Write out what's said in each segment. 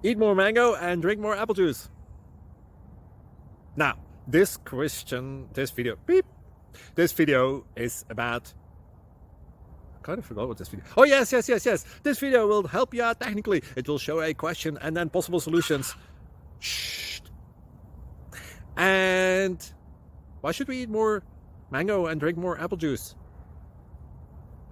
Eat more mango and drink more apple juice. Now, this video is about, I kind of forgot what this video. Oh, yes. This video will help you out technically. It will show a question and then possible solutions. Shh. And why should we eat more mango and drink more apple juice?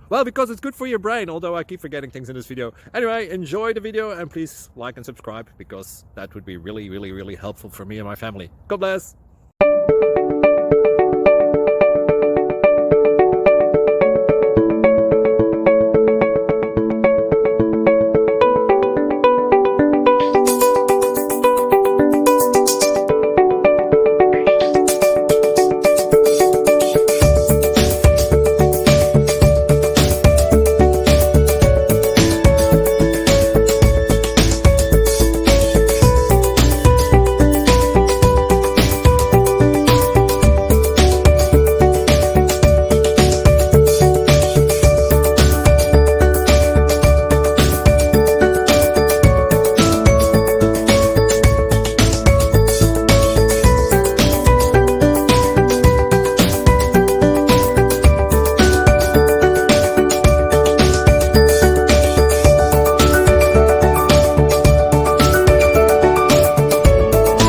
Well, because it's good for your brain, although I keep forgetting things in this video. Anyway, enjoy the video and please like and subscribe, because that would be really helpful for me and my family. God bless!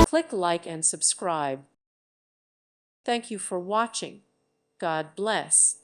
Click like and subscribe. Thank you for watching. God bless.